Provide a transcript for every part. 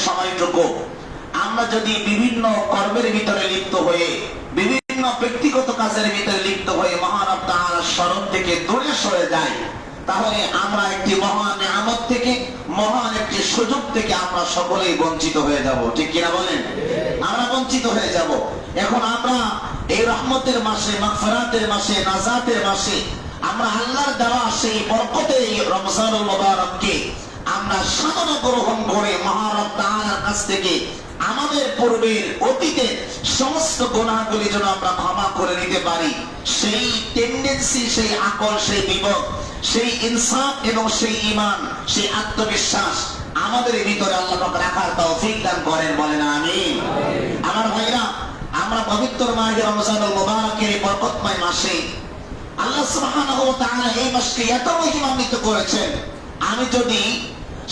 সময়টুকু আমরা যদি বিভিন্ন কর্মের ভিতরে লিপ্ত হয়ে, বিভিন্ন ব্যক্তিগত কাজের ভিতরে লিপ্ত হয়ে মহান রব তাআলার স্মরণ থেকে দূরে সরে যাই, তাহলে আমরা একটি মহান নিয়ামত থেকে, মহান একটি সুযোগ থেকে আমরা সকলেই বঞ্চিত হয়ে যাব। ঠিক কিনা বলেন? আমরা বঞ্চিত হয়ে যাব। এখন আমরা এই রহমতের মাসে, মাগফিরাতের মাসে, নাজাতের মাসে আমরা আল্লাহর দেওয়া সেই বরকতের এই রমজানুল মুবারককে আমরা সাদরে গ্রহণ করে মহান রব তাআলার কাছ থেকে আমাদের পূর্বের অতীতের সমস্ত গুনাহগুলি যেন আমরা ক্ষমা করে নিতে পারি, সেই টেন্ডেন্সি, সেই আকল, সেই বিবেক, সেই ইনসাফ এবং সেই ঈমান, সেই আত্মবিশ্বাস আমাদের ভিতরে আল্লাহ পাক রাখার তৌফিক দান করেন। বলেন আমিন। আমার ভাইরা, আমরা পবিত্র মাহে রমজানুল মুবারকের এই বরকতময় মাসে আল্লাহ সুবহানাহু ওয়া তাআলা এই মাসকে এত মহিমান্বিত করেছেন। আমি যদি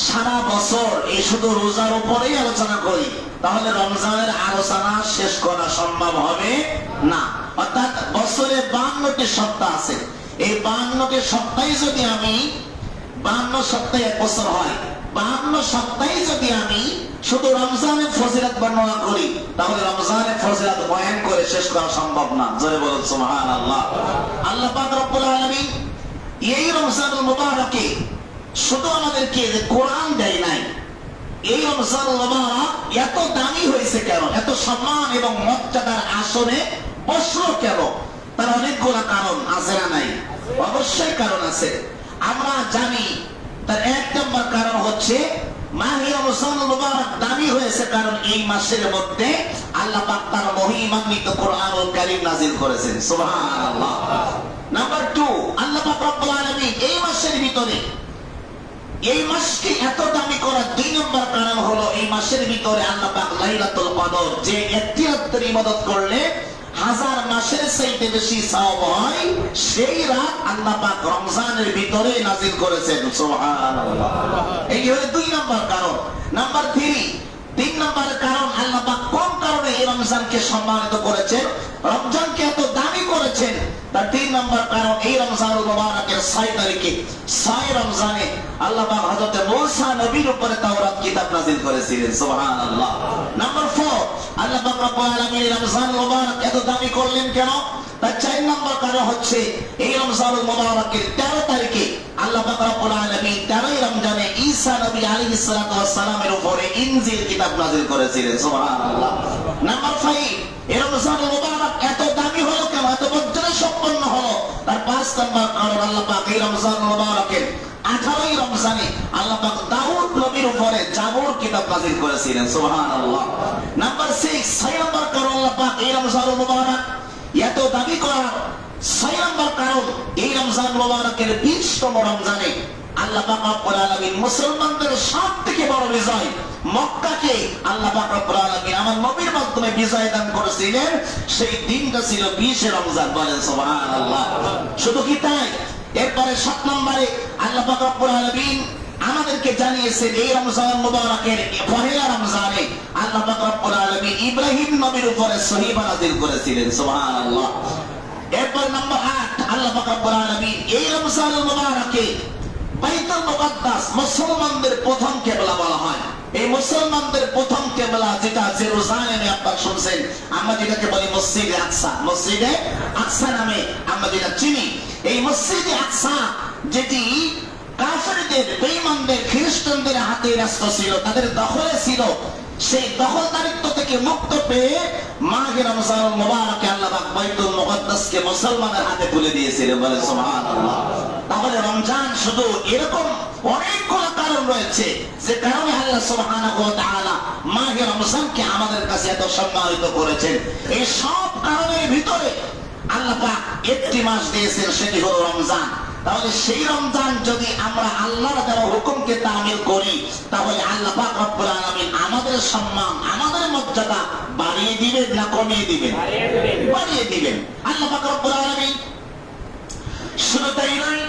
সারা বছর এই শুধু রোজার উপরেই আলোচনা করি, তাহলে রমজানের আলোচনা শেষ করা সম্ভব হবে না। অর্থাৎ বছরে 52টি সপ্তাহ আছে। এই 52টি সপ্তাহে যদি আমি 52 সপ্তাহে এক বছর হয়, 52 সপ্তাহে যদি আমি শুধু রমজানের ফজিলত বর্ণনা করি, তাহলে রমজানের ফজিলত বয়ান করে শেষ করা সম্ভব না। জোরে বলুন সুবহানাল্লাহ। আল্লাহ পাক রব্বুল আলামিন এই রমজানুল মুবারকে শুধু আমাদেরকে যে কোরআন দেয় নাই, এই রমজানুল মুবারক এত দামি হয়েছে কেন, এত সম্মান এবং মর্যাদার আসনে বসলো কেন? তার অনেকগুলো কারণ আছে না নাই? অবশ্যই কারণ আছে। আমরা জানি তার এক নম্বর কারণ হচ্ছে মাহে রমজানুল মুবারক দামি হয়েছে কারণ এই মাসের মধ্যে আল্লাহ পাক তার মহিমান্বিত কোরআনুল কারীম নাযিল করেছেন। সুবহানাল্লাহ। নাম্বার 2, আল্লাহ পাক রব্বুল আলামিন এই মাসের ভিতরে, এই মাসকে এত দামি করার 2 নম্বর কারণ হলো এই মাসের ভিতরে আল্লাহ পাক লাইলাতুল কদর, যে একটি রাতের ইবাদত করলে 1000 মাসের চাইতে বেশি সওয়াব হয়, সেই রাত আল্লাহ পাক রমজানের ভিতরে নাযিল করেছেন। সুবহানাল্লাহ। এই হলো 2 নম্বর কারণ। নাম্বার 3 নম্বর কারণ আল্লাহ পাক কোন কারণে এই রমজানকে সম্মানিত করেছেন, রমজানকে এত দামি করেছেন, তার 3 নম্বর কারণ এই রমজানুল মুবারকের 6 তারিখে, 6 রমজানে আল্লাহ পাক হযরত মূসা নবীর উপরে তাওরাত কিতাব নাযিল করেছিলেন। সুবহানাল্লাহ। নাম্বার 4, আল্লাহ পাক রব্বুল আলামিন রমজানুল মুবারক এত দামি করলেন কেন? তার 4 নম্বর কারণ হচ্ছে এই রমজানুল মুবারকের 13 তারিখে আল্লাহ পাক রব্বুল আলামিন 13 রমজানে ঈসা নবী আলাইহিস সালাতু ওয়াস সালামের উপরে ইনজিল কিতাব নাযিল করেছিলেন। সুবহানাল্লাহ। নাম্বার 5, এই রমজানুল মুবারক এত দামি হলো কেন, এত মর্যাদা সম্পন্ন হলো? তার 5 নম্বর কারণ আল্লাহ পাক এই রমজানুল মুবারকের 18 রমজানে আল্লাহ পাক দাউদ নবীর উপরে জাবুর কিতাব নাযিল করেছিলেন। সুবহানাল্লাহ। নাম্বার 6 নম্বর কারণ আল্লাহ পাক এই রমজানুল মুবারক এত দাবি করার 6 নম্বর কারণ এই রমজান মুবারকের 20তম রমজানে আল্লাহ পাক রব্বুল আলামিন মুসলমানদের সবথেকে বড় বিজয় মক্কাকে আল্লাহ পাক রব্বুল আলামিন আমার নবীর মাধ্যমে বিজয় দান করেছিলেন। সেই দিনটা ছিল 20 রমজান। বলেন সুবহানাল্লাহ। শুধু কি তাই? এরপরে 7 নম্বরে আল্লাহ পাক রব্বুল আলামিন আমাদেরকে জানিয়েছেন এই রমজান মুবারকের পহেলা রমজানে আল্লাহ পাক রব্বুল আলামিন ইব্রাহিম নবীর উপরে সহিফা নাযিল করেছিলেন। সুবহানাল্লাহ। এরপর নাম্বার 8, আল্লাহ পাক রব্বুল আলামিন এই রমজানুল মুবারকে বাইতুল মুকাদ্দাস মুসলমানদের প্রথম কিবলা বলা হয়। এই মুসলমানদের প্রথম কিবলা যেটা জেরুজালেমে আপনারা শুনছেন, আমরা যেটাকে বলি মসজিদে আকসা, মসজিদে আকসা নামে আমরা যেটা চিনি, এই মসজিদে আকসা যেটি কাফেরদের, বেঈমানদের, খ্রিস্টানদের হাতে রাষ্ট্র ছিল, তাদের দখলে ছিল, সেই দখলদারিত্ব থেকে মুক্ত পেয়ে মাহে রমজানুল মুবারকে আল্লাহ পাক বাইতুল মুকাদ্দাসকে মুসলমানের হাতে তুলে দিয়েছিলেন। বলে সুবহানাল্লাহ। তাহলে রমজান শুধু এরকম অনেকগুলো কারণ রয়েছে যে কারণে আল্লাহ সুবহানাহু ওয়া তাআলা মাহে রমজানকে আমাদের কাছে এত সম্মানিত করেছেন। এই সব কারণের ভিতরে আল্লাহ পাক একটি মাস দিয়েছেন, সেটি হলো রমজান। তাহলে সেই রমজান যদি আমরা আল্লাহর দেওয়া হুকুমকে তামিল করি, তাহলে আল্লাহ পাক রব্বুল আলামিন আমাদের সম্মান, আমাদের মর্যাদা বাড়িয়ে দিবেন না কমিয়ে দিবেন? বাড়িয়ে দিবেন। আল্লাহ পাক রব্বুল আলামিন শুধু তাই নয়,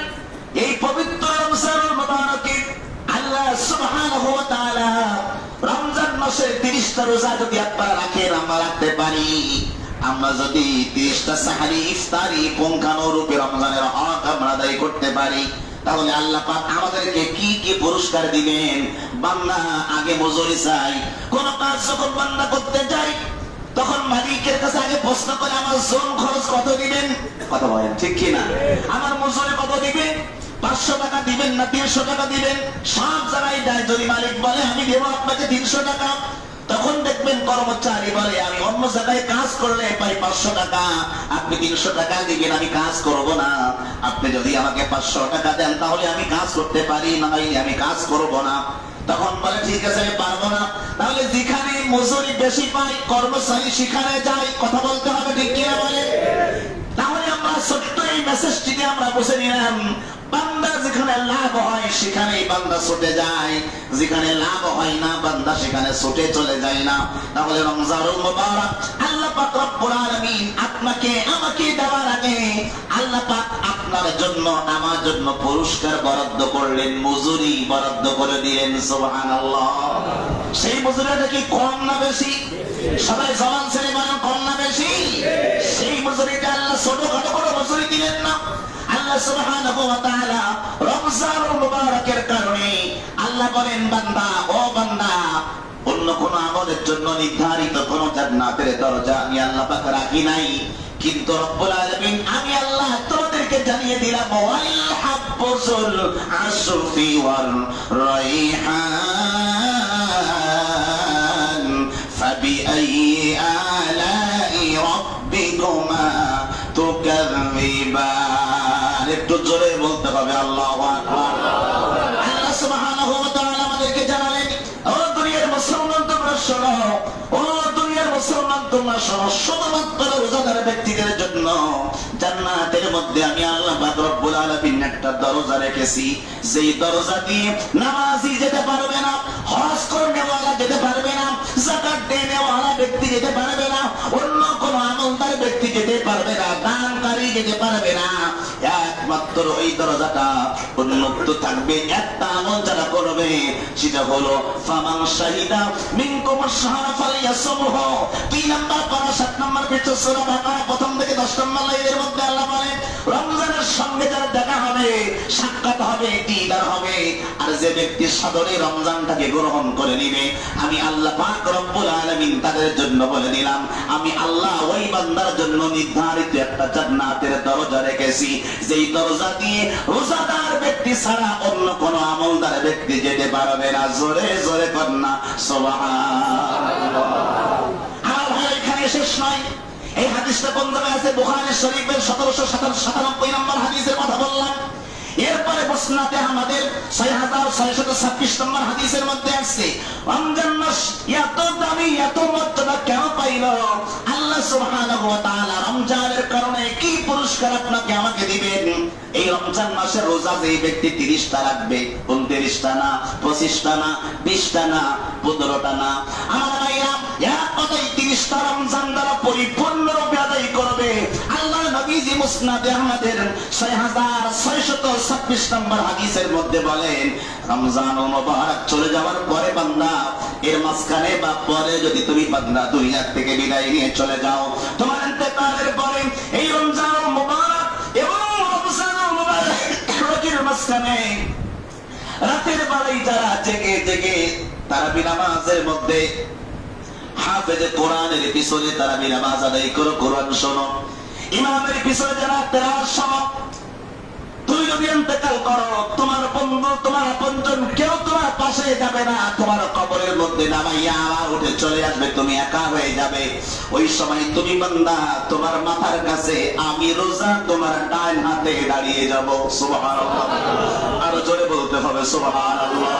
এই পবিত্র রমজানুল মুবারকে আল্লাহ সুবহানাহু ওয়া তাআলা রমজান মাসের 30টা রোজা যদি আপনারা রাখেন, আমরা রাখতে পারি, আমরা যদি 30টা সাহারি ইফতারি পুঙ্খানুরূপে রমজানের হক আমরা আদায় করতে পারি, তাহলে আল্লাহ পাক আমাদেরকে কি কি পুরস্কার দিবেন? বান্দা আগে মজুরি চাই। কোন কাজ যখন বান্দা করতে যায় তখন মালিকের কাছে আগে প্রশ্ন করে আমার জোন খরচ কত দিবেন? কথা বলেন ঠিক কিনা? আমার মজুরি কত দিবেন? 500 টাকা দিবেন না 300 টাকা দিবেন? সব জায়গায় যায়, যদি মালিক বলে আমি দেবো আপনাকে 300 টাকা, তখন দেখবেন কর্মচারী বলে আমি অন্য জায়গায় কাজ করলে পাই 500 টাকা, আপনি 300 টাকা দিবেন, আমি কাজ করব না। আপনি যদি আমাকে 500 টাকা দেন তাহলে আমি কাজ করতে পারি, না হলে আমি কাজ করব না। তখন বলে ঠিক আছে আমি পারবো না। তাহলে যেখানে মজুরি বেশি পাই কর্মচারী সেখানে যায়। কথা বলতে হবে ঠিক কিনা বলে? তাহলে আমরা ছোট্ট এই মেসেজটিকে আমরা বুঝে নিলাম, বান্দা যেখানে লাভ হয় সেখানেই বান্দা ছুটে যায়, যেখানে লাভ হয় না বান্দা সেখানে ছুটে চলে যায় না। তাহলে রমজানুল মুবারক আল্লাহ পাক রব্বুল আলামিন আপনাকে আমাকে দেওয়ার আগে আল্লাহ পাক আপনার জন্য আমার জন্য পুরস্কার বরাদ্দ করলেন, মজুরি বরাদ্দ করে দিলেন। সুবহানাল্লাহ। সেই মজুরিটা কি কম না বেশি? সবাই জবান ছেড়ে বলেন কম না বেশি? সেই মজুরিটা আল্লাহ ছোটখাটো করে মজুরি দিলেন না। আল্লাহ সুবহানাহু ওয়া তাআলা রমজানুল মুবারকের কারণে আল্লাহ বলেন বান্দা ও বান্দা, অন্য কোন আমলের জন্য নির্ধারিত কোন জান্নাতের দরজা আমি আল্লাহ পাক রাখি নাই, কিন্তু রব্বুল আলামিন আমি আল্লাহ তোমাদেরকে জানিয়ে দিলাম ওয়াল হাব্বুল আসফি ওয়াল রাইহান ফাবিআইয়ি আলাই রাব্বিকুমা তুকাযযিবান। একটু জোরে বলতে হবে আল্লাহু আকবার। আল্লাহ সুবহানাহু ওয়া তাআলা আমাদেরকে জানালেন ও দুনিয়ার মুসলমান তোমরা শোনো, ও দুনিয়ার মুসলমান তোমরা শোনো, শুধুমাত্র রোজাদার ব্যক্তিদের জন্য জান্নাতের মধ্যে আমি আল্লাহ পাক রব্বুল আলামিন একটা দরজা রেখেছি, যেই দরজা দিয়ে নামাজি যেতে পারবে না, হজ করনেওয়ালা যেতে পারবে না, যাকাত দেনেওয়ালা ব্যক্তি যেতে পারবে না, অন্য কোন আমলদার ব্যক্তি যেতে পারবে না, দানকারী যেতে পারবে না। একমাত্র এই দরজাটা উন্মুক্ত থাকবে একটা আমল যারা করবে, সেটা হলো ফামান শাহিদা মিনকুম আশ-শাহরা ফালইয়াসুমহু। 3 নাম্বার পারা 7 নাম্বার পৃষ্ঠা সূরা বাকারা প্রথম থেকে 10 নম্বর লাইনের মধ্যে আল্লাহ বলেন রমজানের সঙ্গে যারা দেখা হবে, সাক্ষাৎ হবে, দিদার হবে, আর যে ব্যক্তি সাদরে রমজানটাকে গ্রহণ করে নিবে, আমি আল্লাহ পাক রব্বুল আলামিন তাদের জন্য বলে দিলাম আমি আল্লাহ ওই বান্দার জন্য নির্ধারিত একটা জান্নাতের দরজা রেখেছি, যেই দরজা দিয়ে রোজাদার ব্যক্তি ছাড়া অন্য কোন আমলদার ব্যক্তি যেতে পারবে না। জোরে জোরে কন্যা সুবহানাল্লাহ। আমার ভাই এখানে শেষ নয়, এই হাদিসটা কোন জায়গায় আছে? বুখারী শরীফের 1797 নম্বর হাদিসের কথা বললাম। এরপরে মুসনাদে আহমদের 6626 নম্বর হাদিসের মধ্যে আছে রমজান মাস এত দামি এত মর্যাদা কেন পাইল? আল্লাহ সুবহানাহু ওয়া তাআলা রমজানের কারণে কি পুরস্কার আপনাকে আমাকে দিবেন? এই রমজান মাসের রোজা যেই ব্যক্তি 30টা রাখবে, 29টা না, 25টা না, 20টা না, 15টা না, আমার ভাইরা এক কথাই 30টা রমজান দ্বারা পরিপূর্ণরূপে আদায় করবে। আল্লাহ নবীজি মুসনাদে আহমদের 6626 নম্বর হাদিসের মধ্যে বলেন রমজানুল মুবারক চলে যাওয়ার পরে বান্দা এর মাঝখানে বা পরে যদি তুমি বান্দা দুনিয়া থেকে বিদায় নিয়ে চলে যাও, তোমার ইন্তেকালের পরে এই রমজানুল মুবারক এবং রমজানুল মুবারকের মাঝখানে রাতের বেলায় যারা জেগে জেগে তারাবি নামাজের মধ্যে হাফেজে কোরআনের পিছনে তারাবি নামাজ আদায় করো, কোরআন শোনো, ইমামের পিছনে যারা তেলাওয়াত শোনো, তুই যদি ইন্তেকাল করো তোমার বন্ধু তোমার আপনজন কেউ তোমার পাশে যাবে না, তোমার কবরের মধ্যে নামাইয়া আবার উঠে চলে আসবে, তুমি একা হয়ে যাবে। ওই সময় তুমি বান্দা তোমার মাথার কাছে আমি রোজা তোমার ডান হাতে দাঁড়িয়ে যাব। সুবহানাল্লাহ। আরো জোরে বলতে হবে সুবহানাল্লাহ।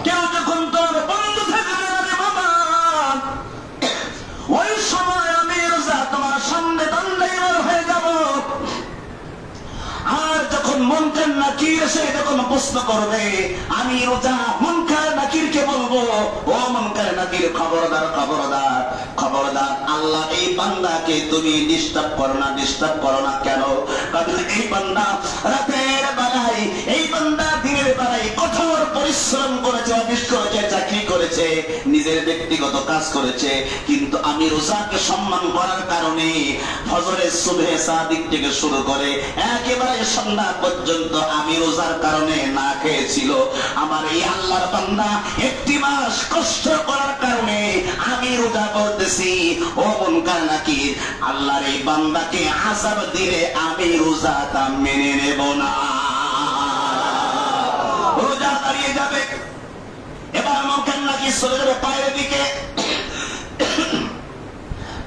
কেউ যখন তোর বন্ধু থাকবে না বাবা, ওই সময় আমি রোজা তোমার সামনে দণ্ডায়মান হয়ে যাব। আর যখন মুনকার নাকির এসে যখন প্রশ্ন করবে, আমি রোজা মুনকার নাকিরকে বলবো ও মুনকার নাকির খবরদার খবরদার খবরদার, আল্লাহ এই বান্দাকে তুমি ডিস্টার্ব করো না, ডিস্টার্ব করো না। কেন? কারণ এই বান্দা রাতের বেলায়, এই বান্দা দিনের বেলায় কঠোর পরিশ্রম পরিশ্রম করেছে, অফিস করেছে, চাকরি করেছে, নিজের ব্যক্তিগত কাজ করেছে, কিন্তু আমি রোজাকে সম্মান করার কারণে ফজরের সুবহে সাদিক থেকে শুরু করে একেবারে সন্ধ্যা পর্যন্ত আমি রোজার কারণে না খেয়েছিল। আমার এই আল্লাহর বান্দা একটি মাস কষ্ট করার কারণে আমি রোজা করতেছি। ও মুনকার নাকির, আল্লাহর এই বান্দাকে আযাব দিলে আমি রোজাটা মেনে নেব না, রোজা দাঁড়িয়ে যাবে। এবার মুনকার নাকির চলে যাবে পায়ের দিকে,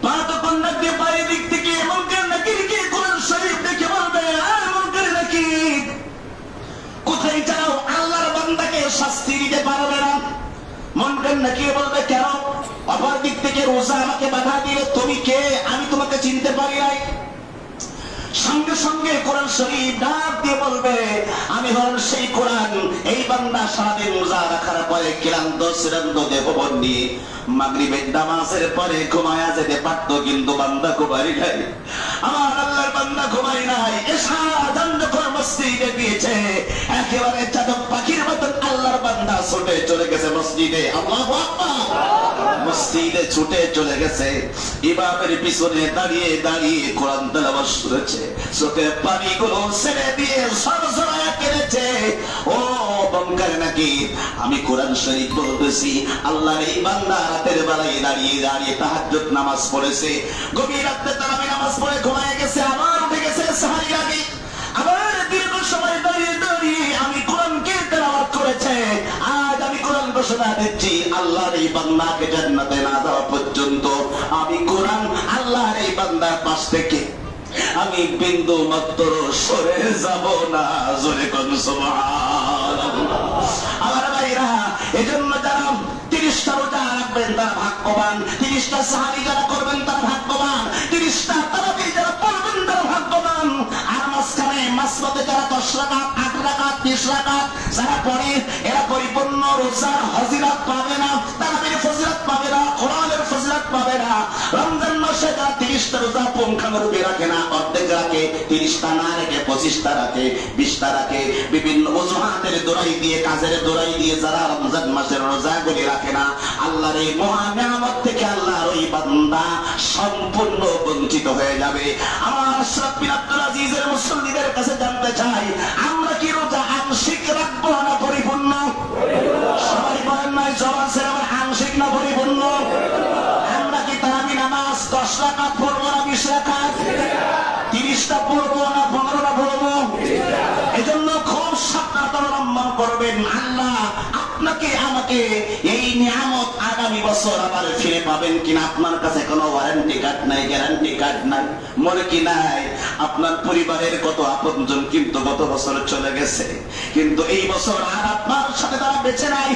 পা তখন নাকি পায়ের দিক থেকে মুনকার নাকিরকে কোরআন শরীফ দেখে বলবে, আর মুনকার নাকির কোথায় যাও? আল্লাহর বান্দাকে শাস্তি দিতে পারবে না। মুনকার নাকির বলবে, কেন? অপর দিক থেকে রোজা আমাকে বাধা দিলে তুমি কে? আমি তোমাকে চিনতে পারি নাই। সঙ্গে সঙ্গে কোরআন শরীফ ডাক দিয়ে বলবে, আমি হলাম সেই কোরআন। এই বান্দা সারাদিন রোজা রাখার পরে ক্লান্ত শ্রান্ত দেহবন নিয়ে মাগরিবের নামাজের পরে ঘুমায়া যেতে পারতো, কিন্তু বান্দা ঘুমাই নাই। আমার আল্লাহর বান্দা ঘুমাই নাই। এশা আযান যখন মসজিদে দিয়েছে, একেবারে চাতক পাখির মতন আল্লাহর বান্দা ছুটে চলে গেছে মসজিদে। আল্লাহু আকবার, মসজিদে ছুটে চলে গেছে। ইমামের পিছনে দাঁড়িয়ে দাঁড়িয়ে কোরআন তেলাওয়াত করেছে, চোখে পানিগুলো ছেড়ে দিয়ে সরসরায়া কেঁদেছে। ও মুনকার নাকির, আমি কোরআন শরীফ বলতেছি, আল্লাহর এই বান্দা রাতের বেলায় দাঁড়িয়ে দাঁড়িয়ে তাহাজ্জুদ নামাজ পড়েছে, গভীর রাতে তারাবি নামাজ পড়ে ঘুমায় গেছে, আবার উঠে গেছে সাহারি আগে, আবার দীর্ঘ সময় দাঁড়িয়ে দাঁড়িয়ে আমি কোরআনকে তেলাওয়াত করেছে। আজ আমি কোরআন ঘোষণা দিচ্ছি, আল্লাহর এই বান্দাকে জান্নাতে না যাওয়া পর্যন্ত আমি কোরআন আল্লাহর এই বান্দার পাশ থেকে আমি বিন্দু মাত্র সরে যাব না। জোরে কোন সুবহানাল্লাহ। আমার ভাইরা, এজন্য যারা 30টা রোজা রাখবেন তারা ভাগ্যবান, 30টা সাহারি যারা করবেন তারা ভাগ্যবান, 30টা তারাবি যারা পড়বেন তারা ভাগ্যবান। আর মাঝখানে মাসরাতে যারা 10 রাকাত, 8 রাকাত, 30 রাকাত যারা পড়ে, এরা পরিপূর্ণ রোজার ফজিলত পাবে না, তারাবির ফজিলত পাবে না, কোরআনের ফজিলত পাবে না। রমজান মাসে যারা 30টা রোজা পুঙ্খানুরূপে রাখে না, অর্ধেক রাখে, 30টা না রেখে 25টা রাখে, 20টা রাখে, বিভিন্ন অজুহাতের দোরাই দিয়ে, কাজের দোরাই দিয়ে যারা রমজান মাসের রোজাগুলি রাখে না, আল্লাহর এই মহা নিয়ামত থেকে আল্লাহর ওই বান্দা সম্পূর্ণ বঞ্চিত হয়ে যাবে। আমার আশরাফ বিন আব্দুল আজিজের মুসল্লিদের কাছে জানতে চাই, আমরা কি রোজা আংশিক রাখবো না পরিপূর্ণ? সবাই বলেন নাই জবান ছেড়ে, আমার আংশিক না পরিপূর্ণ? আমরা কি তারাবি নামাজ 10 রাকাত পড়বো না 20 রাকাত? 30টা পড়বো না 15টা পড়বো? এজন্য খুব সাবধানতা অবলম্বন করবেন। আল্লাহ আপনাকে আমাকে এই নিয়ামত আগামী বছর আবার ফিরে পাবেন কিনা আপনার কাছে কোনো ওয়ারেন্টি কার্ড নাই, গ্যারান্টি কার্ড নাই। মনে কি নাই, আপনার পরিবারের কত আপনজন কিন্তু গত বছর চলে গেছে, কিন্তু এই বছর আর আপনার সাথে তারা বেঁচে নাই।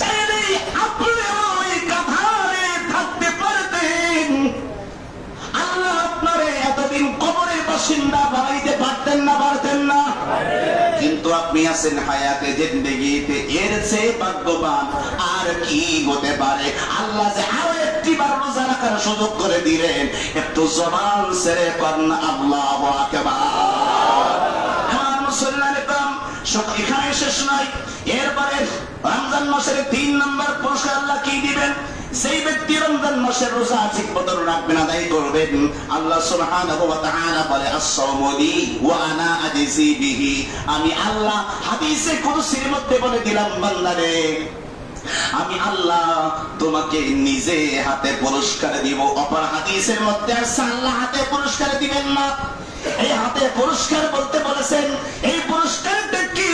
চাইলে আপনি ওই কাঁথারে থাকতে পারতেন, আল্লাহ আপনারে এতদিন কবরের বাসিন্দা বানাইতে পারতেন না, পারতেন না? কিন্তু আপনি আছেন হায়াতে জিন্দেগিতে, এর চেয়ে ভাগ্যবান আর কি হতে পারে? আল্লাহ যে আরো একটি বার রোজা রাখার সুযোগ করে দিলেন, একটু জবান ছেড়ে করেন আল্লাহু আকবার। আমার মুসলমান একদম এখানে শেষ নয়, এরপরে রমজান মাসের 3 নম্বর পুরস্কার আল্লাহ কি দিবেন? সেই ব্যক্তি রমজান মাসের রোজা ঠিক মতন রাখবেন, আদায় করবেন, আল্লাহ সুবহানাহু ওয়া তাআলা বলে, আস-সাওমু লি ওয়া আনা আজজি বিহি। আমি আল্লাহ হাদিসে কুদসির মধ্যে বলে দিলাম, বান্দারে আমি আল্লাহ তোমাকে নিজে হাতে পুরস্কার দিব। অপর হাদিসের মধ্যে আছে আল্লাহ হাতে পুরস্কার দিবেন না, এই হাতে পুরস্কার বলতে বলেছেন, এই পুরস্কারটা কি?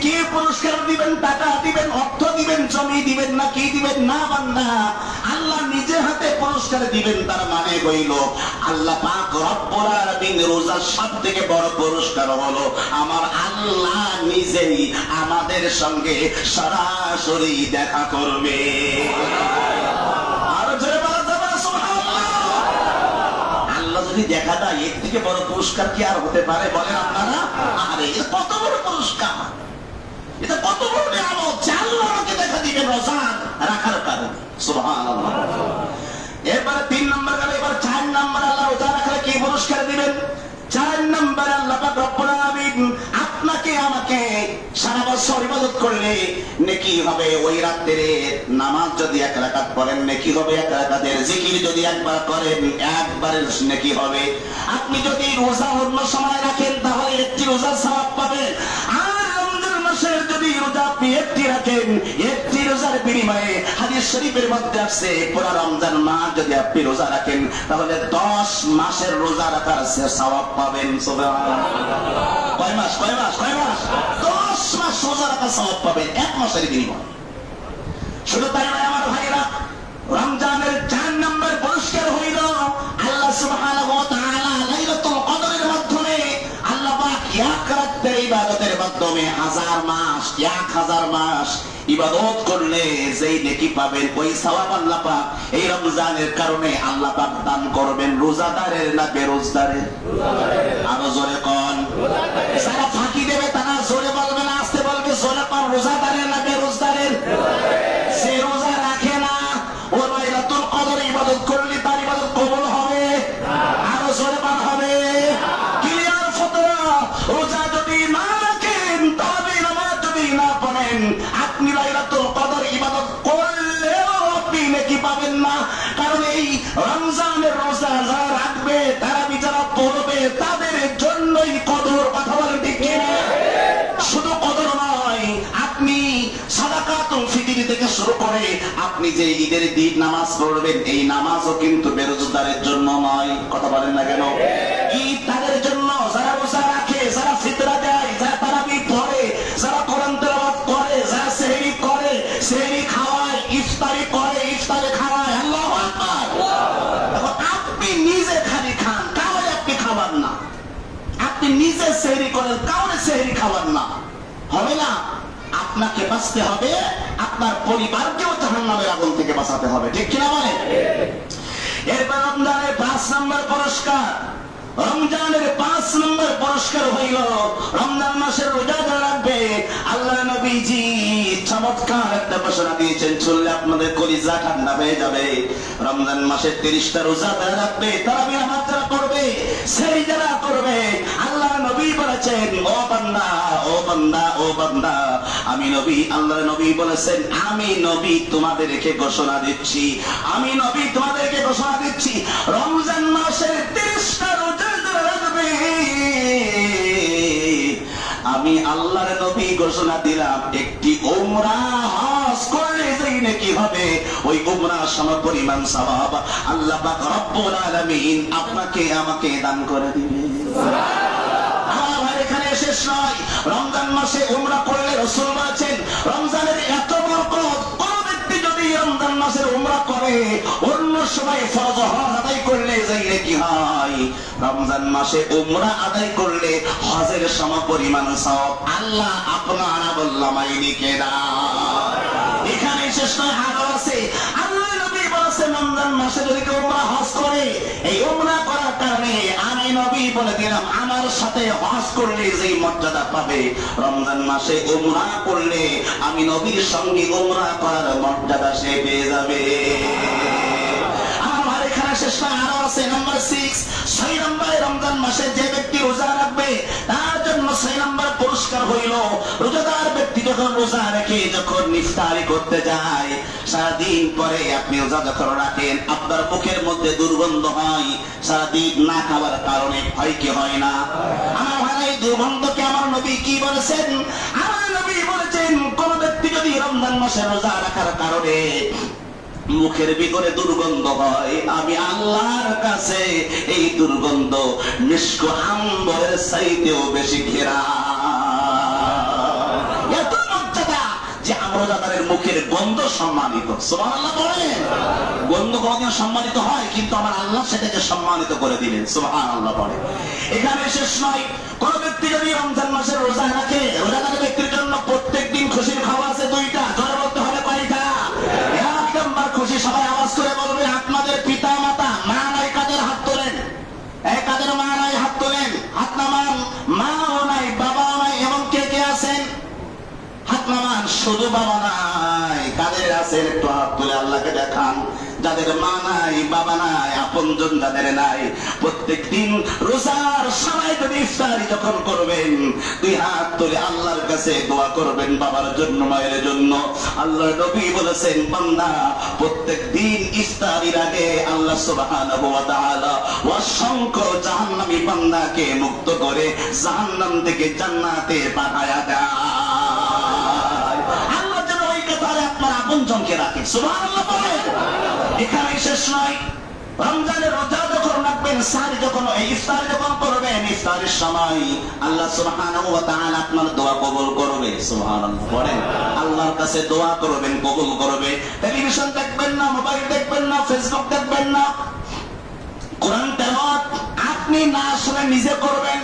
কি পুরস্কার দিবেন? টাকা দিবেন, অর্থ দিবেন, জমি দিবেন, না কি দিবেন? না বান্দা, আল্লাহ নিজে হাতে পুরস্কার দিবেন। তার মানে হইল আল্লাহ পাক রব্বুল আলামিন রোজার সবথেকে বড় পুরস্কার হলো আমার আল্লাহ নিজেই আমাদের সঙ্গে সরাসরি দেখা করবে। আরো জোরে বলা যাবে না সুবহানাল্লাহ? আল্লাহ যদি দেখা দেয়, এর থেকে বড় পুরস্কার কি আর হতে পারে বলেন আপনারা? আরে কত বড় পুরস্কার, এটা কত বড় নিয়ামত যে আল্লাহ আমাকে দেখা দিবেন রোজা রাখার কারণে। সুবহানাল্লাহ। এবারে 3 নম্বর গেল, এবার 4 নম্বর আল্লাহ রোজা রাখলে কি পুরস্কার দিবেন? 4 নম্বর আল্লাহ পাক রব্বুল আলামিন আপনাকে আমাকে সারা বছর বছর ইবাদত করলে নেকি হবে ওই রাত্রে। নামাজ যদি 1 রাকাত পড়েন নেকি হবে 1 রাকাতের, জিকির যদি একবার করেন একবারের নেকি হবে। আপনি যদি রোজা অন্য সময় রাখেন তাহলে একটি রোজার সওয়াব পাবেন। আর রমজান মাসের যদি রোজা আপনি একটি রাখেন, একটি রোজার বিনিময়ে হাদিস শরীফের মধ্যে আছে পুরো রমজান মাস যদি আপনি রোজা রাখেন তাহলে 10 মাসের রোজা রাখার সওয়াব পাবেন। সুবহানাল্লাহ। কয় মাস 10 মাস রোজা রাখার সওয়াব পাবেন 1 মাসের বিনিময়ে। শুধু তাই নয় আমার ভাইরা, রমজানের 4 নম্বর পুরস্কার হইল আল্লাহ সুবহানাহু ওয়া তাআলা লাইলাতুল কদরের মাধ্যমে আল্লাহ পাক 1 রাতের ইবাদতের মাধ্যমে 1000 মাস ইবাদত করলে যেই নেকি পাবেন ওই সওয়াব আল্লাহ পাক এই রমজানের কারণে আল্লাহ পাক দান করবেন রোজাদারের না বেরোজদারের? আরো জোরে কোন। যারা ফাঁকি দেবে তারা জোরে বলবে না আস্তে বলবে? জোরে কোন। রোজাদারের না বেরোজদারের? সে রোজা রাখে না ও লাইলাতুল কদর ইবাদত করলে তার ইবাদত কবুল হবে? আরো জোরে কোন হবে? ক্লিয়ার ফতোয়া। রোজা যদি না রাখেন তবে নামাজ যদি না পড়েন আপনি লাইলাতুল কদর ইবাদত করলেও আপনি নেকি পাবেন না। কারণ এই রমজানের রোজা যারা রাখবে তারা যারা পড়বে তাদের জন্যই কদর। কথা বলেন ঠিক কিনা? শুধু কদর নয়, আপনি সাদাকাতুল ফিতর থেকে শুরু করে আপনি যে ঈদের দিন নামাজ পড়বেন এই নামাজও কিন্তু বেরোজগারের জন্য নয়। কথা বলেন না কেন? ঈদ তাদের জন্য যারা রোজা রাখে, যারা ফিতরা দেয়, যারা তারাবি পড়ে, যারা কোরআন তেলাওয়াত করে, যারা সেহরি করে, সেহরি খাওয়ায়, ইফতারি করে, ইফতারে খাওয়ায়। আল্লাহু আকবার। এখন আপনি নিজে খালি খান, কাউরে আপনি খাবার না। আপনি নিজে সেহরি করেন, কাউরে সেহরি খাবার না, হবে না। আপনাকে বাঁচতে হবে, আপনার পরিবারকেও জাহান্নামের আগুন থেকে বাঁচাতে হবে। ঠিক কিনা বলেন? এরপর রমজানের 5 নম্বর পুরস্কার, রমজানের 5 নম্বর পুরস্কার হইল রমজান মাসের রোজা যারা রাখবে আল্লাহ নবীজি চমৎকার একটা ঘোষণা দিয়েছেন, শুনলে আপনাদের কলিজা ঠান্ডা হয়ে যাবে। রমজান মাসের 30টা রোজা যারা রাখবে, তারাবি নামাজ যারা পড়বে, সেহরি যারা করবে, আল্লাহ নবী বলেছেন ও বান্দা ও বান্দা ও বান্দা, আমি নবী, আল্লাহ নবী বলেছেন আমি নবী তোমাদেরকে ঘোষণা দিচ্ছি, আমি নবী তোমাদেরকে ঘোষণা দিচ্ছি রমজান মাসের 30টা রোজা যারা রাখবে আমি আল্লাহর নবী ঘোষণা দিলাম একটি উমরা হজ করলে যেই নাকি হবে ওই উমরা সমপরিমাণ সওয়াব আল্লাহ পাক রব্বুল আলামিন আপনাকে আমাকে দান করে দিবেন। সুবহানাল্লাহ। এখানে শেষ নয়, রমজান মাসে উমরা করলে রাসূল বলেছেন রমজানের এত বরকত, কোন ব্যক্তি যদি রমজান মাসের উমরা করে অন্য সময় ফরজ হজ আদায় করলে যেই নাকি হয় রমজান মাসে উমরা আদায় করলে হজের সমপরিমাণ সওয়াব আল্লাহ আপনারা বললাম আইনিকে দান। এখানে শেষ নয়, আরো আছে। আল্লাহ নবী বলেছেন রমজান মাসে যদি কেউ উমরা হজ করে এই উমরা করার কারণে আমি নবী বলে দিলাম আমার সাথে হজ করলে যেই মর্যাদা পাবে রমজান মাসে উমরা করলে আমি নবীর সঙ্গে উমরা করার মর্যাদা সে পেয়ে যাবে। আমার এখানে শেষ নয়, আরো আছে। নাম্বার 6, 6 নম্বরে রমজান মাসে যে ব্যক্তি রোজা রাখবে তার জন্য 6 নম্বর পুরস্কার হইল রোজাদার ব্যক্তি যখন রোজা রেখে যখন ইফতারি করতে যায় সারাদিন পরে আপনি রোজা যখন রাখেন আপনার মুখের মধ্যে দুর্গন্ধ হয়, সারাদিন না খাবার কারণে ভয় কি হয় না? আমার ভাই দুর্গন্ধকে আমার নবী কি বলেছেন? আমার নবী বলেছেন কোন ব্যক্তি যদি রমজান মাসে রোজা রাখার কারণে মুখের ভিতরে দুর্গন্ধ হয় আমি আল্লাহর কাছে এই দুর্গন্ধ মিশক আম্বরের চাইতেও বেশি ঘেরা। এত মর্যাদা যে রোজাদারের মুখের গন্ধ সম্মানিত। সুবহানাল্লাহ বলেন। গন্ধ কোনদিন সম্মানিত হয় কিন্তু আমার আল্লাহ সেটাকে সম্মানিত করে দিলেন। সুবহানাল্লাহ বলে। এখানে শেষ নয়, কোন ব্যক্তি যদি রমজান মাসে রোজা রাখে রোজাদার ব্যক্তির জন্য প্রত্যেকদিন খুশির খবর আছে 2টা। জোরে বলতে হবে কয়টা? খুশি। সবাই আওয়াজ করে বলবে আপনাদের পিতা মাতা মা নাই কাদের হাত তোলেন, কাদের মা নাই হাত তোলেন, হাত নামান। মাও নাই বাবাও নাই এমন কে কে আছেন? হাত নামান। শুধু বাবা নাই, কাদের আছেন একটু হাত তুলে আল্লাহকে দেখান। যাদের মা নাই, বাবা নাই, আপনজন যাদের নাই, প্রত্যেক দিন রোজার সময় যদি ইফতারি যখন করবেন, দুই হাত তুলে আল্লাহর কাছে দোয়া করবেন বাবার জন্য, মায়ের জন্য। আল্লাহর নবী বলেছেন, বান্দা প্রত্যেক দিন ইফতারির আগে আল্লাহ সুবহানাহু ওয়া তাআলা অসংখ্য জাহান্নামী বান্দাকে মুক্ত করে জাহান্নাম থেকে জান্নাতে পাঠায়া দেয়। আল্লাহ যেন ওই কথারে আপনার আপনজনকে রাখে। সুবহানাল্লাহ বলেন। এখানেই শেষ নয়, রমজানের রোজা যখন রাখবেন, সারি যখন ইফতার যখন করবেন, ইফতারের সময় আল্লাহ সুবহানাহু ওয়া তাআলা আপনার দোয়া কবুল করবে। সুবহানাল্লাহ বলেন। আল্লাহর কাছে দোয়া করবেন, কবুল করবে। টেলিভিশন দেখবেন না, মোবাইল দেখবেন না, ফেসবুক দেখবেন না, কোরআন তেলাওয়াত আপনি না শুনে নিজে করবেন।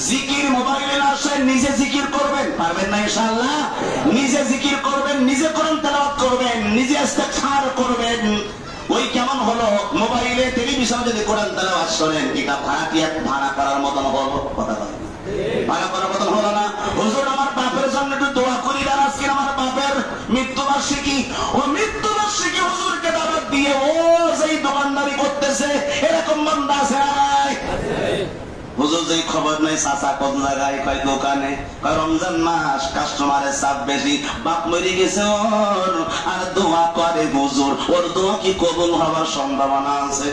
জিকির মোবাইলে না শুনে নিজে জিকির করবেন, পারবেন না ইনশাআল্লাহ? নিজে জিকির করবেন, নিজে কোরআন তেলাওয়াত করবেন, নিজে ইস্তেগফার করবেন। ওই কেমন হলো, মোবাইলে টেলিভিশন যদি কোরআন তেলাওয়াত শুনেন, এটা ভাড়া করার মতন হলো? কথা বলেন, ভাড়া করার মতন হলো না? হুজুর আমার বাপের জন্য একটু দোয়া করি, আর আজকে আমার বাপের মৃত্যুবার্ষিকী, ও মৃত্যুবার্ষিকী হুজুরকে দাওয়াত দিয়ে ও যেই দোকানদারি করতেছে, এরকম বান্দা আছে নাই? হুজুর যেই খবর নাই, চাচা কোন জায়গায়, কয় দোকানে, কয় রমজান মাস, কাস্টমারের চাপ বেশি, বাপ মরে গেছে ওর, আর দোয়া করে হুজুর, ওর দোয়া কি কবুল হওয়ার সম্ভাবনা আছে?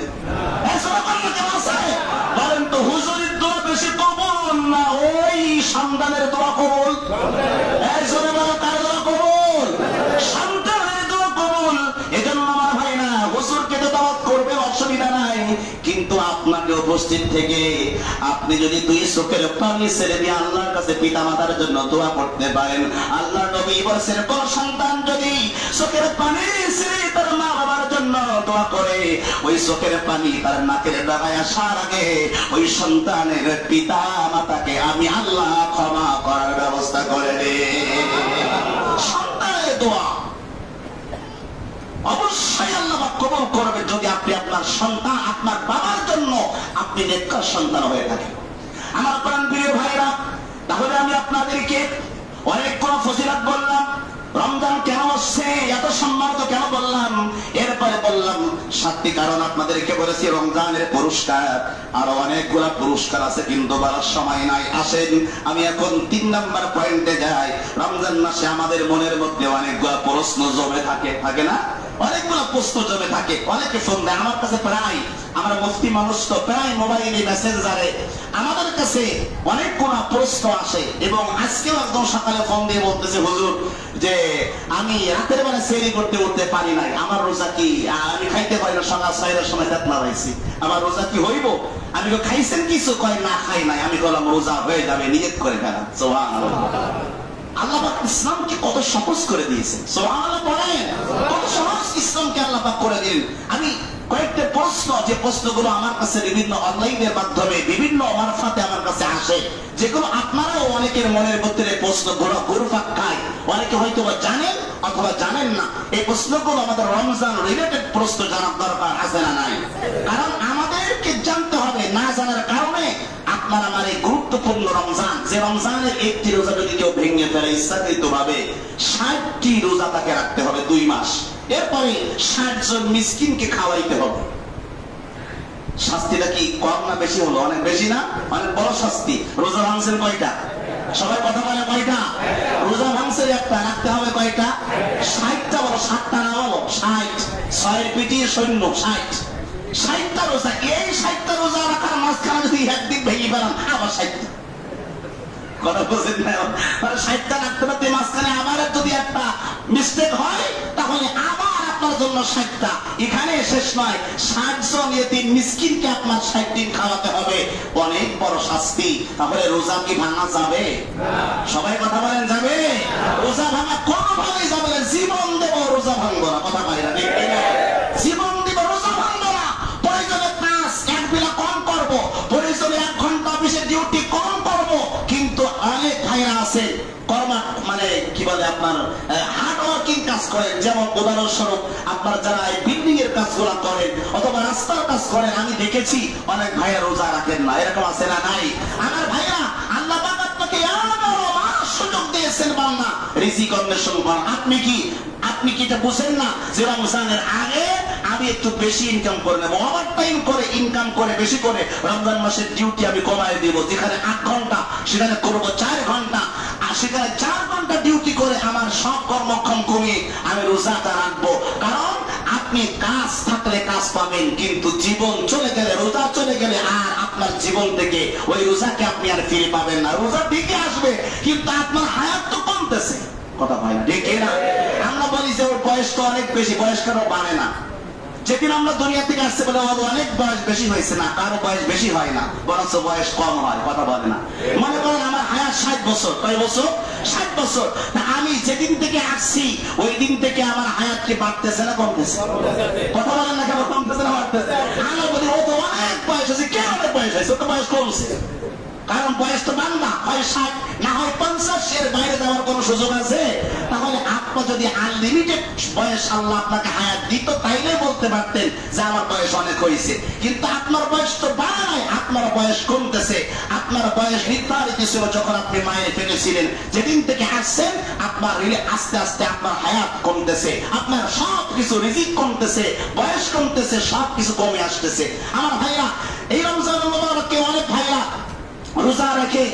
বলেন তো, হুজুরের দোয়া বেশি কবুল না ওই সন্তানের দোয়া কবুল? একজনে বলো কার দোয়া কবুল? সন্তানের দোয়া কবুল। এজন্য আমার ভাই না, হুজুরকে তো দাওয়াত করবে, অসুবিধা নাই, কিন্তু আপনাকে উপস্থিত থেকে আপনি যদি দুই চোখের পানি ছেড়ে দিয়ে আল্লাহর কাছে পিতা মাতার জন্য দোয়া করতে পারেন, আল্লাহ নবী বলেছেন, কোন সন্তান যদি চোখের পানি ছেড়ে তার মা বাবার জন্য দোয়া করে, ওই চোখের পানি তার নাকের ডগায় আসার আগে ওই সন্তানের পিতা মাতাকে আমি আল্লাহ ক্ষমা করার ব্যবস্থা করে দেই। সন্তানের দোয়া অবশ্যই আল্লাহ কবুল করবে যদি আপনি আপনার সন্তান, আপনার বাবার জন্য আপনি নেককার সন্তান হয়ে থাকেন। আমার প্রাণপ্রিয় ভাইরা, তাহলে আমি আপনাদেরকে অনেকগুলো ফজিলত বললাম। রমজান কেন আসছে, এত সম্মানিত কেন বললাম, এরপরে বললাম 7টি কারণ আপনাদেরকে বলেছি। রমজানের পুরস্কার আরো অনেকগুলা পুরস্কার আছে, কিন্তু বলার সময় নাই। আসেন আমি এখন 3 নাম্বার পয়েন্টে যাই। রমজান মাসে আমাদের মনের মধ্যে অনেকগুলা প্রশ্ন জমে থাকে, থাকে না? অনেকগুলো প্রশ্ন জমে থাকে। অনেকে ফোন দেয় আমার কাছে, প্রায় আমরা মুফতি মানুষ তো, প্রায় মোবাইলে মেসেঞ্জারে আমাদের কাছে অনেকগুলো প্রশ্ন আসে। এবং আজকেও একদম সকালে ফোন দিয়ে বলতেছে, হুজুর যে আমি রাতের বেলা সেরি করতে উঠতে পারি নাই, আমার রোজা কি, আমি খাইতে পারি না, সকাল 6টার সময় চেতনা পাইছি, আমার রোজা কি হইব? আমি তো খাইছেন কিছু, কয় না খাই নাই। আমি বললাম রোজা হয়ে যাবে, নিয়ত করে ফেলা। সুবহানাল্লাহ। আল্লাহ পাক ইসলামকে কত সহজ করে দিয়েছেন। সুবহানাল্লাহ বলেন। কত সহজ ইসলামকে আল্লাহ পাক করে দিলেন। আমি কয়েকটা প্রশ্ন, যে প্রশ্নগুলো আমার কাছে বিভিন্ন অনলাইনের মাধ্যমে বিভিন্ন মারফাতে আমার কাছে আসে, যেগুলো আপনারাও অনেকের মনের ভিতরে প্রশ্নগুলো ঘুরপাক খায়, অনেকে হয়তো জানেন অথবা জানেন না। এই প্রশ্নগুলো আমাদের রমজান রিলেটেড প্রশ্ন জানার দরকার আছে না নাই? কারণ আমাদেরকে জানতে হবে, না জানার কারণে আপনার আমার এই গুরুত্বপূর্ণ রমজান, যে রমজানের একটি রোজা যদি কেউ ভেঙে ফেলে ইচ্ছাকৃত ভাবে, 60টি রোজা তাকে রাখতে হবে 2 মাস। এরপরে 60 জন মিসকিনকে খাওয়াইতে হবে। শাস্তিটা কি কম না বেশি হলো? অনেক বেশি না? অনেক বড় শাস্তি। রোজা ভাঙছেন কয়টা? সবাই কথা বলে কয়টা? রোজা ভাঙছেন একটা, রাখতে হবে কয়টা? 60টা বলো, 7টা না বলো, 60। 6 পিটিয়ে সৈন্য 60। 60টা রোজা। এই 60টা রোজা রাখার মাঝখানে যদি একদিন ভেঙে ফেলান, আবার 60টা। কথা বলছেন না? 60টা রাখতে পারতে মাঝখানে আবার যদি একটা মিস্টেক হয়, তাহলে আবার আপনার জন্য 60টা। এখানে শেষ নয়, 60 জন ইয়েতিম মিসকিনকে আপনার 60 দিন খাওয়াতে হবে। অনেক বড় শাস্তি। তাহলে রোজা কি ভাঙা যাবে? সবাই কথা বলেন, যাবে? রোজা ভাঙা কোনোভাবেই যাবে না। জীবন দেব, রোজা ভাঙবো না। কথা বলে না, ঠিক না? জীবন দিব, রোজা ভাঙবো না। প্রয়োজনে 5 এক বেলা কম করবো, প্রয়োজনে 1 ঘন্টা অফিসের ডিউটি কম করবো। কিন্তু অনেক ভাইরা আছে কর্মা, মানে কি বলে আপনার হার্ড ওয়ার্কিং কাজ করেন। যেমন উদাহরণস্বরূপ আপনার যারা এই বিল্ডিং এর কাজগুলো করেন অথবা রাস্তার কাজ করেন, আমি দেখেছি অনেক ভাইয়া রোজা রাখেন না। এরকম আছে না নাই? আমার ভাইয়া, আল্লাহ পাক আপনাকে 11 মাস সুযোগ দিয়েছেন বান্দা রিজিক অন্বেষণ করার। আপনি কি এটা বুঝেন না যে রমজানের আগে আমি একটু বেশি ইনকাম করে নেবো, ওভার টাইম করে ইনকাম করে বেশি করে রমজান মাসের ডিউটি আমি কমায় দিব, যেখানে 8 ঘন্টা সেখানে করবো 4 ঘন্টা, আর সেখানে 4 ঘন্টা ডিউটি করে আমার সব কর্মক্ষম কমিয়ে আমি রোজাটা রাখবো। কারণ আপনি কাজ থাকলে কাজ পাবেন, কিন্তু জীবন চলে গেলে, রোজা চলে গেলে আর আপনার জীবন থেকে ওই রোজাকে আপনি আর ফিরে পাবেন না। রোজা ঠিকই আসবে, কিন্তু আপনার হায়াত তো কমতেছে। কথা হয় না, ঠিক না? আমরা বলি যে ওর বয়স তো অনেক বেশি, বয়স কারো বাড়ে না। যেদিন আমরা দুনিয়া থেকে আসছে বলে অনেক বয়স বেশি হয়েছে, না, কারো বয়স বেশি হয় না, বরঞ্চ বয়স কম হয়। কথা বলে না। মনে করেন আমার হায়াত 60 বছর, কয় বছর? 60 বছর। আমি যেদিন থেকে আসছি ওই দিন থেকে আমার হায়াত কি বাড়তেছে না কমতেছে? কথা বলেন না, কেন কমতেছে না বাড়তেছে? আমরা বলি ও তো অনেক বয়স হয়েছে, কেন অনেক বয়স হয়েছে? ও তো বয়স কমছে। কারণ বয়স তো বান্দা, হয় 60 না হয় 50, এর বাইরে যাওয়ার কোন সুযোগ আছে? তাহলে আপনার যদি আনলিমিটেড বয়স আল্লাহ আপনাকে হায়াত দিত, তাইলে বলতে পারতেন যে আমার বয়স অনেক হয়েছে। কিন্তু আপনার বয়স তো বাড়া নাই, আপনার বয়স কমতেছে। আপনার বয়স নির্ধারিত ছিল যখন আপনি মায়ের ফেলেছিলেন, যেদিন থেকে আসছেন আপনার আস্তে আস্তে আপনার হায়াত কমতেছে, আপনার সবকিছু রিজিক কমতেছে, বয়স কমতেছে, সবকিছু কমে আসতেছে। আমার ভাইরা, এই রমজান মুবারকে অনেক ভাইরা রোজা রেখে,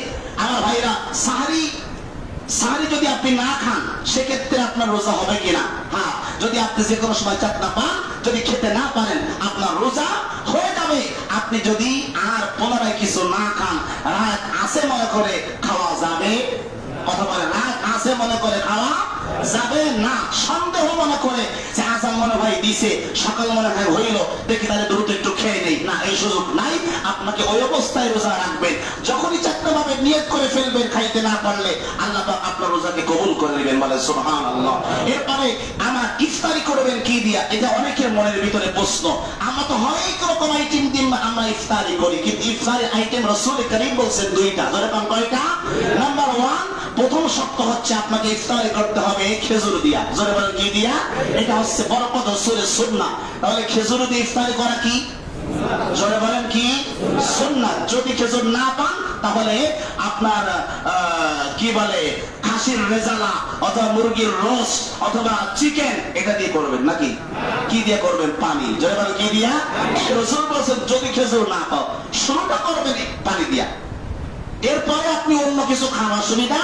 আমার ভাইরা সাহারি যদি আপনি না খান, সেক্ষেত্রে আপনার রোজা হবে কিনা? হ্যাঁ, যদি আপনি যে কোনো সময় চাকনা পান, যদি খেতে না পারেন, আপনার রোজা হয়ে যাবে। আপনি যদি আর পুনরায় কিছু না খান, রাত আছে মনে করে খাওয়া যাবে? কথা বলে, রাত আছে মনে করে খাওয়া যাবে না। সন্দেহ মনে করে যে আজান মনে হয় দিছে, সকাল মনে হয় হইল, দেখি তাহলে দ্রুত একটু খেয়ে নেই, না, এই সুযোগ নাই। আপনাকে ওই অবস্থায় রোজা রাখবেন। যখনই চাকরি ভাবে নিয়ত করে ফেলবেন, খাইতে না পারলে আল্লাহ পাক আপনার রোজাকে কবুল করে নেবেন, বলে সুবহানাল্লাহ। এরপরে আমার ইফতারি করবেন কি দিয়া? এটা অনেকের মনের ভিতরে প্রশ্ন। আমরা তো হরেক রকম আইটেম দিয়ে আমরা ইফতারি করি, কিন্তু ইফতারি আইটেম রাসূল কারীম বলছেন 2টা। ধরে পান কয়টা? নাম্বার 1, প্রথম শর্ত হচ্ছে আপনাকে ইফতারি করতে হবে খেজুর দিয়া। জোরে বলেন কি দিয়া? এটা হচ্ছে বরকত রাসূলের সুন্নাহ। তাহলে খেজুর দিয়ে ইফতারি করা কি? জোরে বলেন কি? সুন্নাহ। যদি খেজুর না পান, তাহলে আপনার কি বলে, খাসির রেজালা অথবা মুরগির রোস্ট অথবা চিকেন, এটা দিয়ে করবেন। নাকি কি দিয়ে করবেন? পানি। জোরে বলেন কি দিয়া? রাসূল বলেছেন যদি খেজুর না পাও, শুরুটা করবেন পানি দিয়া। এরপরে আপনি অন্য কিছু খাওয়ার সুবিধা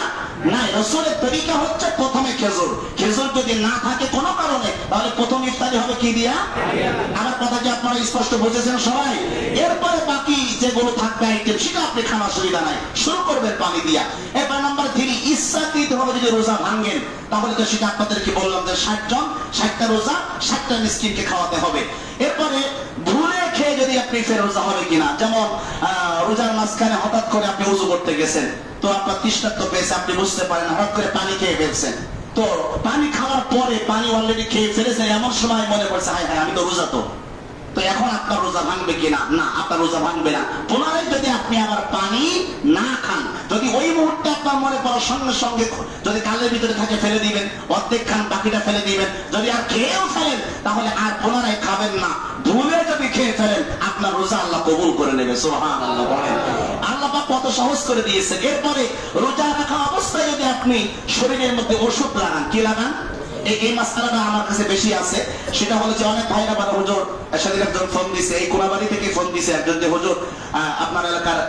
নাই। রাসূলের তরিকা হচ্ছে প্রথমে খেজুর। খেজুর যদি না থাকে কোনো কারণে, তাহলে প্রথম ইফতারি হবে কি দিয়া? আমার কথা কি আপনারা স্পষ্ট বুঝেছেন সবাই? এরপরে বাকি যেগুলো থাকবে আইটেম, সেটা আপনি খাওয়ার সুবিধা নাই, শুরু করবেন পানি দিয়া। এরপর নাম্বার 3, ইচ্ছাকৃত ভাবে যদি রোজা ভাঙেন, তাহলে তো সেটা আপনাদেরকে বললাম যে 60টা রোজা 60টা মিসকিনকে খাওয়াতে হবে। এরপরে ভুলে খেয়ে যদি আপনি ফের রোজা হবে কিনা, যেমন রোজার মাঝখানে হঠাৎ করে আপনি উযু করতে গেছেন, তো আপনার তৃষ্ণার্ত পেয়েছে, আপনি বুঝতে পারেন, হঠাৎ করে পানি খেয়ে ফেলছেন। তো পানি খাওয়ার পরে পানি অলরেডি খেয়ে ফেলেছেন, এমন সময় মনে পড়ছে হায় হায় আমি তো রোজা, তো এখন আপনার রোজা ভাঙবে কিনা? না, আপনার রোজা ভাঙবে না। পুনরায় যদি আপনি আবার পানি না খান, যদি ওই মুহূর্তে আপনার মনে পড়ার সঙ্গে সঙ্গে যদি গালের ভিতরে থাকে ফেলে দিবেন, অর্ধেক খান, বাকিটা ফেলে দিবেন। যদি আর খেয়েও ফেলেন, তাহলে আর পুনরায় খাবেন না। ভুলে যদি খেয়ে ফেলেন, আপনার রোজা আল্লাহ কবুল করে নেবে। সুবহানাল্লাহ বলেন। আল্লাহ পাক কত সহজ করে দিয়েছেন। এরপরে রোজা রাখা অবস্থায় যদি আপনি শরীরের মধ্যে ওষুধ লাগান, কি লাগান? এই মাসআলাটা আমার কাছে বেশি আছে। সেটা হলো যে অনেক ভাইরা বলে হুজুর, সেদিন একজন ফোন দিছে, এই কোনাবাড়ি থেকে ফোন দিছে একজন, যে হুজুর আপনার এলাকার,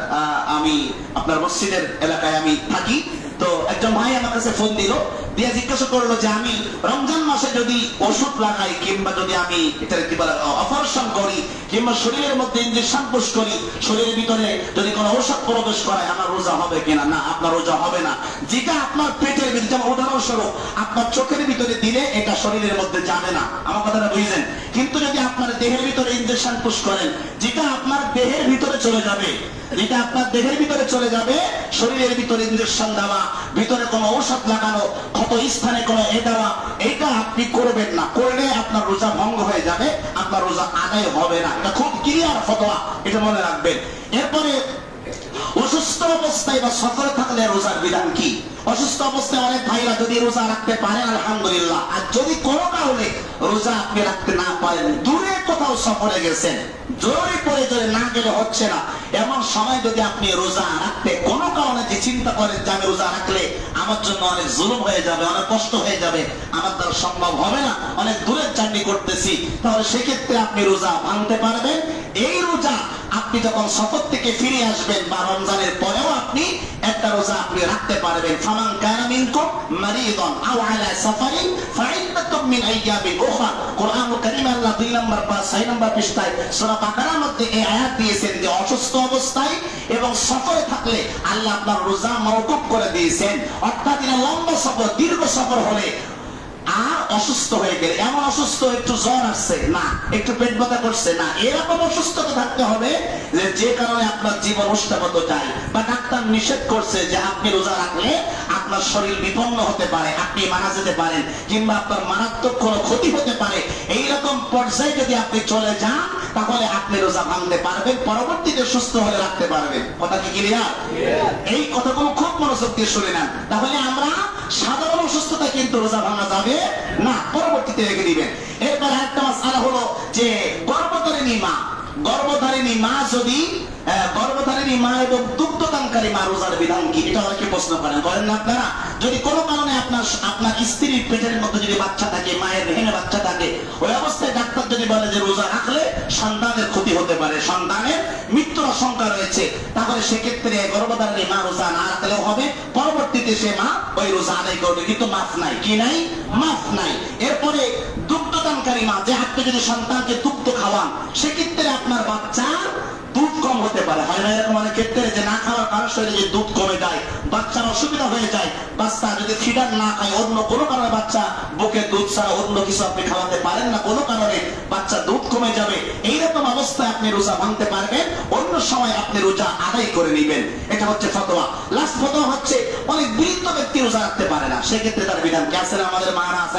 আমি আপনার মসজিদের এলাকায় আমি থাকি, তো একজন ভাই আমার কাছে ফোন দিল, দিয়ে জিজ্ঞাসা করলো যে আমি রমজান মাসে যদি ওষুধ লাগাই, কিংবা যদি আমি এটা কি বলে অপারেশন করি, কিংবা শরীরের মধ্যে ইনজেকশন পুশ করি, শরীরের ভিতরে যদি কোনো ঔষধ প্রবেশ করায়, আমার রোজা হবে কিনা? না, আপনার রোজা হবে না। যেটা আপনার পেটের ভিতরে, যেমন উদাহরণস্বরূপ আপনার চোখের ভিতরে দিলে এটা শরীরের মধ্যে যাবে না, আমার কথাটা বুঝলেন? কিন্তু যদি আপনার দেহের ভিতরে ইনজেকশন পুশ করেন, যেটা আপনার দেহের ভিতরে চলে যাবে, যেটা আপনার দেহের ভিতরে চলে যাবে, শরীরের ভিতরে ইনজেকশন দেওয়া, ভিতরে কোনো ঔষধ লাগানো, ক্ষত স্থানে কোনো দেওয়া, এটা আপনি করবেন না। করলে আপনার রোজা ভঙ্গ হয়ে যাবে, আপনার রোজা আদায় হবে না। এটা খুব ক্লিয়ার ফতোয়া, এটা মনে রাখবেন। এরপরে অসুস্থ অবস্থায় বা সফরে থাকলে রোজার বিধান কি? অসুস্থ অবস্থায় অনেক ভাইরা যদি রোজা রাখতে পারেন আলহামদুলিল্লাহ, আর যদি কোনো কারণে রোজা আপনি রাখতে না পারেন, দূরে কোথাও সফরে গেছেন, জরুরি প্রয়োজনে না গেলে হচ্ছে না, এমন সময় যদি আপনি রোজা রাখতে কোনো কারণে যে চিন্তা করেন যে আমি রোজা রাখলে আমার জন্য অনেক জুলুম হয়ে যাবে, অনেক কষ্ট হয়ে যাবে, আমার দ্বারা সম্ভব হবে না, অনেক দূরের জার্নি করতেছি, তাহলে সেক্ষেত্রে আপনি রোজা ভাঙতে পারবেন। এই রোজা আপনি যখন সফর থেকে ফিরে আসবেন বা রমজানের পরেও আপনি একটা রোজা আপনি রাখতে পারবেন। ফামান কানা মিনকুম মারিদান আও আলা সাফারিন ফাইদ্দাতুম মিন আইয়ামিন উখরা। কোরআনুল কারীম আল্লাহ 2 নম্বর বা 6 নম্বর পৃষ্ঠায় সূরা বাকারার মধ্যে এই আয়াত দিয়েছেন যে অসুস্থ অবস্থায় এবং সফরে থাকলে আল্লাহ আপনার রোজা মওকুফ করে দিয়েছেন। অর্থাৎ লম্বা সফর, দীর্ঘ সফর হলে আর অসুস্থ হয়ে গেলে, এমন অসুস্থ একটু জ্বর আসছে না, একটু পেট ব্যথা করছে না, এরকম অসুস্থতা থাকতে হবে যে কারণে আপনার জীবন উষ্ণাগত যায় বা ডাক্তার নিষেধ করছে যে আপনি রোজা রাখলে আপনার শরীর বিপন্ন হতে পারে, আপনি মারা যেতে পারেন কিংবা আপনার মারাত্মক কোনো ক্ষতি হতে পারে, এইরকম পর্যায়ে যদি আপনি চলে যান তাহলে আপনি রোজা ভাঙতে পারবেন, পরবর্তীতে সুস্থ হলে রাখতে পারবেন। কথা কি ক্লিয়ার? এই কথাগুলো খুব মনোযোগ দিয়ে শুনে নেন। তাহলে আমরা সাধারণ অসুস্থতা কিন্তু রোজা ভাঙা যাবে না, পরবর্তীতে রেখে দিবেন। এরপর একটা মাসআলা হলো যে গর্ভধারিণী মা যদি গর্ভধারিণী মা এবং দুগ্ধদানকারী মা রোজার বিধান কি, এটা অনেকে প্রশ্ন করেন না আপনারা? যদি কোনো কারণে আপনার স্ত্রীর পেটের মধ্যে যদি বাচ্চা থাকে, মায়ের রেহেমে বাচ্চা থাকে, ওই অবস্থায় ডাক্তার যদি বলে যে রোজা রাখলে সন্তানের ক্ষতি হতে পারে, সন্তানের মৃত্যুর আশঙ্কা রয়েছে, তাহলে সেক্ষেত্রে গর্ভধারিণী মা রোজা না রাখলেও হবে, পরবর্তীতে সে মা ওই রোজা আদায় করবে, কিন্তু মাফ নাই। কি নাই? মাফ নাই। এরপরে দুগ্ধদানকারী মা, যে আপনি যদি সন্তানকে দুগ্ধ খাওয়ান, সেক্ষেত্রে আপনার বাচ্চার দুধ কম হতে পারে, হয় না এরকম অনেক ক্ষেত্রে যে না খাওয়ার কারণে শরীরে যে দুধ কমে যায়, বাচ্চার অসুবিধা হয়ে যায়, বাচ্চা যদি ফিডার না খায়, অন্য কোনো কারণে বাচ্চা বুকে দুধ ছাড়া অন্য কিছু আপনি খাওয়াতে পারেন না, কোনো কারণে বাচ্চা দুধ কমে যাবে, এইরকম অবস্থায় আপনি রোজা ভাঙতে পারবেন, অন্য সময় আপনি রোজা আদায় করে নেবেন। এটা হচ্ছে ফতোয়া। লাস্ট ফতোয়া হচ্ছে অনেক বৃদ্ধ ব্যক্তি রোজা রাখতে পারে না, সেক্ষেত্রে তার বিধান কি? আছে না? আমাদের মায়েরা আছে,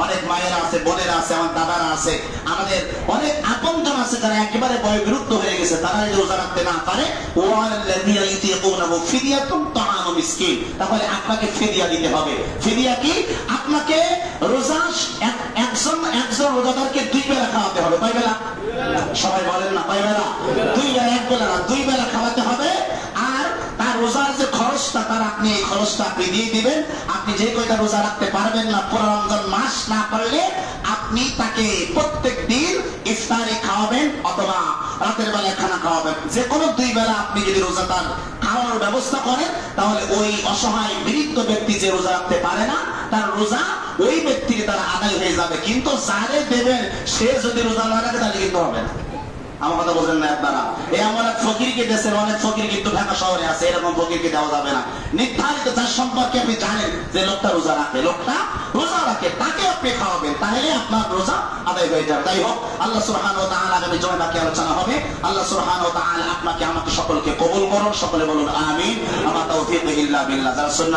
অনেক মায়েরা আছে, বোনেরা আছে, আমার দাদারা আছে, আমাদের অনেক আপনজন আছে যারা একেবারে বয়োবৃদ্ধ হয়ে গেছে, তারা যদি রোজা রাখতে না পারে, তাহলে আপনাকে ফিদিয়া দিতে হবে। ফিদিয়া কি? আপনাকে রোজা একজন রোজাদারকে 2 বেলা খাওয়াতে হবে। কয় বেলা? সবাই বলেন না, কয় বেলা? 2 বেলা, 1 বেলা না, 2 বেলা খাওয়াতে হবে। আর তার রোজার যে খরচটা, তার আপনি এই খরচটা আপনি দিয়ে দিবেন। আপনি যে কয়টা রোজা রাখতে পারবেন না, পুরো রমজান মাস না পারলে আপনি তাকে প্রত্যেক দিন ইফতারি খাওয়াবেন অথবা রাতের বেলা খানা খাওয়াবেন। যে কোনো 2 বেলা আপনি যদি রোজা তার খাওয়ানোর ব্যবস্থা করেন, তাহলে ওই অসহায় বৃদ্ধ ব্যক্তি যে রোজা রাখতে পারে না, তার রোজা ওই ব্যক্তিকে তারা আদায় হয়ে যাবে। কিন্তু যারে দেবেন সে যদি রোজা না রাখে তাহলে কিন্তু হবে না। আমার কথা বলছেন না আপনারা? এই আমার এক ফকিরকে দেশের অনেক ফকির কিন্তু ঢাকা শহরে আছে, এরকম ফকিরকে দেওয়া যাবে না। নির্ধারিত যার সম্পর্কে আপনি জানেন যে লোকটা রোজা রাখে, তাকে আপনি খাওয়াবেন, তাহলে আপনার রোজা আদায় হয়ে যাবে। তাই হোক, আল্লাহ সুবহানাহু ওয়া তাআলা আগামী জুমায় বাকি আলোচনা হবে। আল্লাহ সুবহানাহু ওয়া তাআলা আপনাকে আমাকে সকলকে কবুল করুন। সকলে বলুন আমিন। আমা তাওফীক ইল্লা বিল্লাহ। যারা